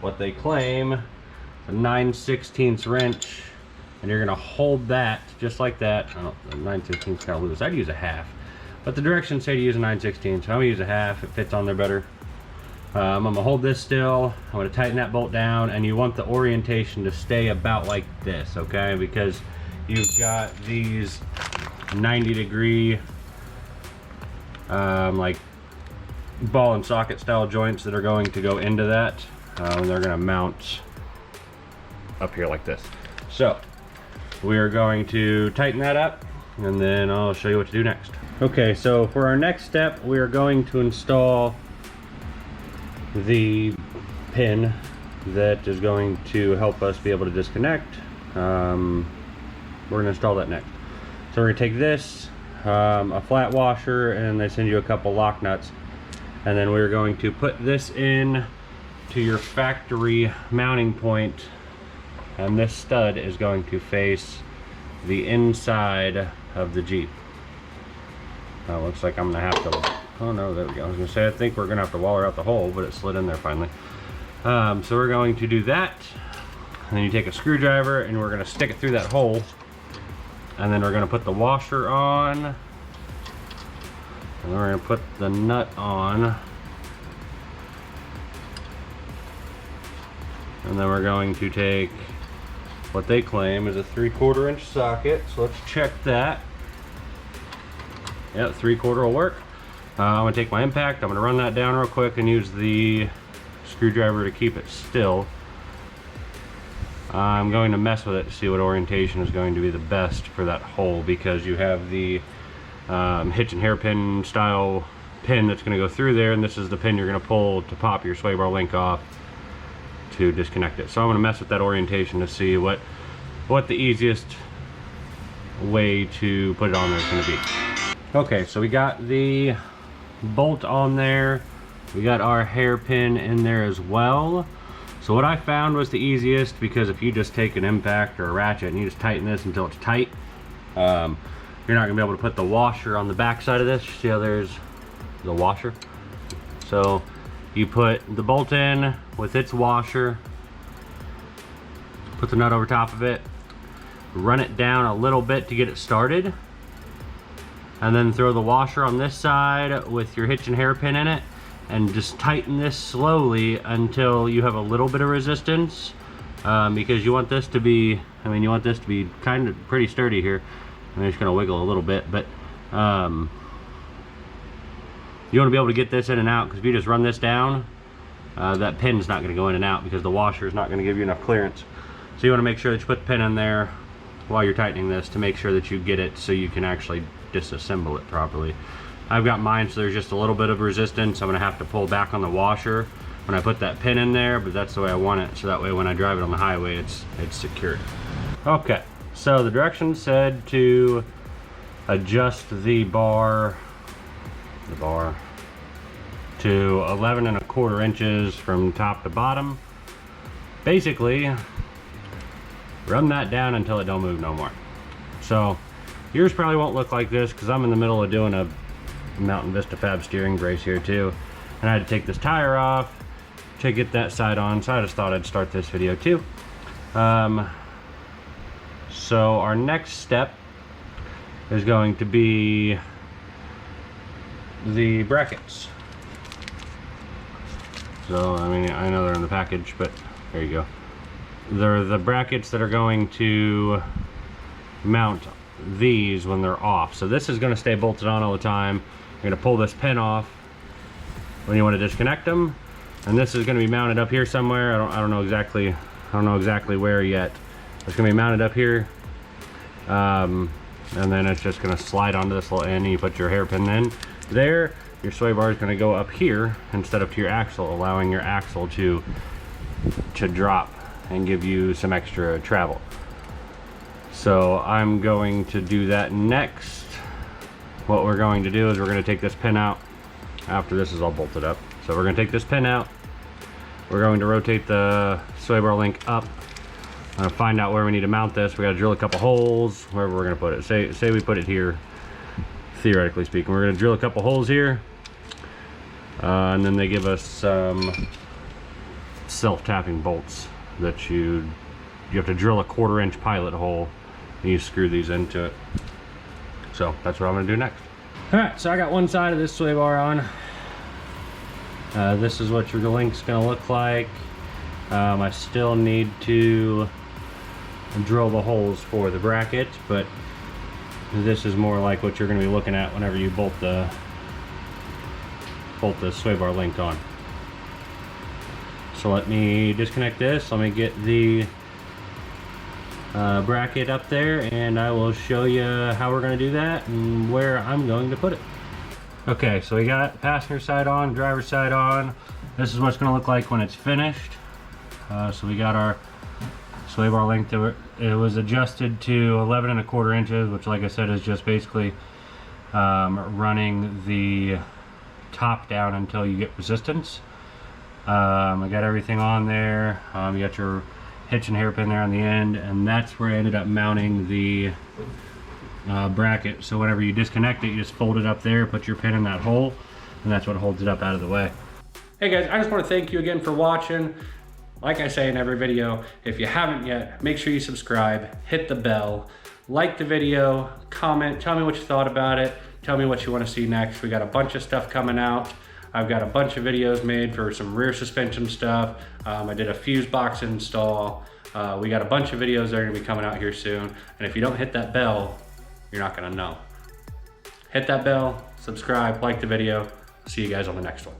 what they claim, a 9/16 wrench, and you're gonna hold that just like that. Oh, the 9/16 is kind of loose. I'd use a half, but the directions say to use a 9/16, so I'm gonna use a half. It fits on there better. I'm gonna hold this still. I'm gonna tighten that bolt down, and you want the orientation to stay about like this, okay? Because you've got these 90-degree like ball and socket style joints that are going to go into that, and they're going to mount up here like this. So we are going to tighten that up, and then I'll show you what to do next. Okay, so for our next step, we are going to install the pin that is going to help us be able to disconnect. We're going to install that next. So we're going to take this, a flat washer, and they send you a couple lock nuts, and then we're going to put this in to your factory mounting point, and this stud is going to face the inside of the Jeep. Looks like I'm gonna have to, oh no, there we go. I was gonna say, I think we're gonna have to waller out the hole, but it slid in there finally. So we're going to do that, and then you take a screwdriver and we're gonna stick it through that hole, and then we're gonna put the washer on, and we're gonna put the nut on, and then we're going to take what they claim is a 3/4 inch socket. So let's check that. Yep, 3/4 will work. I'm gonna take my impact, I'm gonna run that down real quick and use the screwdriver to keep it still. I'm going to mess with it to see what orientation is going to be the best for that hole, because you have the hitch and hairpin style pin that's going to go through there, and this is the pin you're going to pull to pop your sway bar link off to disconnect it. So I'm going to mess with that orientation to see what the easiest way to put it on there is going to be. Okay, so we got the bolt on there, we got our hairpin in there as well. So what I found was the easiest, because if you just take an impact or a ratchet and you just tighten this until it's tight, you're not going to be able to put the washer on the back side of this. See how there's the washer? So you put the bolt in with its washer, put the nut over top of it, run it down a little bit to get it started, and then throw the washer on this side with your hitch and hairpin in it, and just tighten this slowly until you have a little bit of resistance, because you want this to be, you want this to be kind of pretty sturdy here. I'm just going to wiggle a little bit, but you want to be able to get this in and out, because if you just run this down, that pin's not going to go in and out because the washer is not going to give you enough clearance. So you want to make sure that you put the pin in there while you're tightening this to make sure that you get it so you can actually disassemble it properly. I've got mine so there's just a little bit of resistance. I'm going to have to pull back on the washer when I put that pin in there, but that's the way I want it, so that way when I drive it on the highway it's secured. Okay, so the directions said to adjust the bar to 11 1/4 inches from top to bottom. Basically, run that down until it don't move no more. So yours probably won't look like this, because I'm in the middle of doing a Mountain Vista Fab steering brace here too, and I had to take this tire off to get that side on, so I just thought I'd start this video too. So our next step is going to be the brackets. So I know they're in the package, but there you go. They're the brackets that are going to mount these when they're off. So this is going to stay bolted on all the time. You're going to pull this pin off when you want to disconnect them, and this is going to be mounted up here somewhere. I don't know exactly where yet. It's going to be mounted up here, and then it's just going to slide onto this little end. You put your hairpin in there. Your sway bar is going to go up here instead of to your axle, allowing your axle to drop and give you some extra travel. So I'm going to do that next. What we're going to do is we're going to take this pin out after this is all bolted up. So we're going to take this pin out. We're going to rotate the sway bar link up. I'm going to find out where we need to mount this. We got to drill a couple holes wherever we're going to put it. Say we put it here, theoretically speaking. We're going to drill a couple holes here, and then they give us some self-tapping bolts that you have to drill a 1/4 inch pilot hole and you screw these into it. So that's what I'm gonna do next. All right, so I got one side of this sway bar on. This is what your link's gonna look like. I still need to drill the holes for the bracket, but this is more like what you're gonna be looking at whenever you bolt the sway bar link on. So let me disconnect this. Let me get the bracket up there, and I will show you how we're going to do that and where I'm going to put it. Okay, so we got passenger side on, driver side on. This is what it's going to look like when it's finished. So we got our sway bar length. It was adjusted to 11 1/4 inches, which, like I said, is just basically running the top down until you get resistance. I got everything on there. You got your hitch and hairpin there on the end, and that's where I ended up mounting the bracket. So whenever you disconnect it, you just fold it up there, put your pin in that hole, and that's what holds it up out of the way. Hey guys, I just want to thank you again for watching. Like I say in every video, if you haven't yet, make sure you subscribe, hit the bell, like the video, comment, tell me what you thought about it, tell me what you want to see next. We got a bunch of stuff coming out. I've got a bunch of videos made for some rear suspension stuff. I did a fuse box install. We got a bunch of videos that are gonna be coming out here soon. And if you don't hit that bell, you're not gonna know. Hit that bell, subscribe, like the video. See you guys on the next one.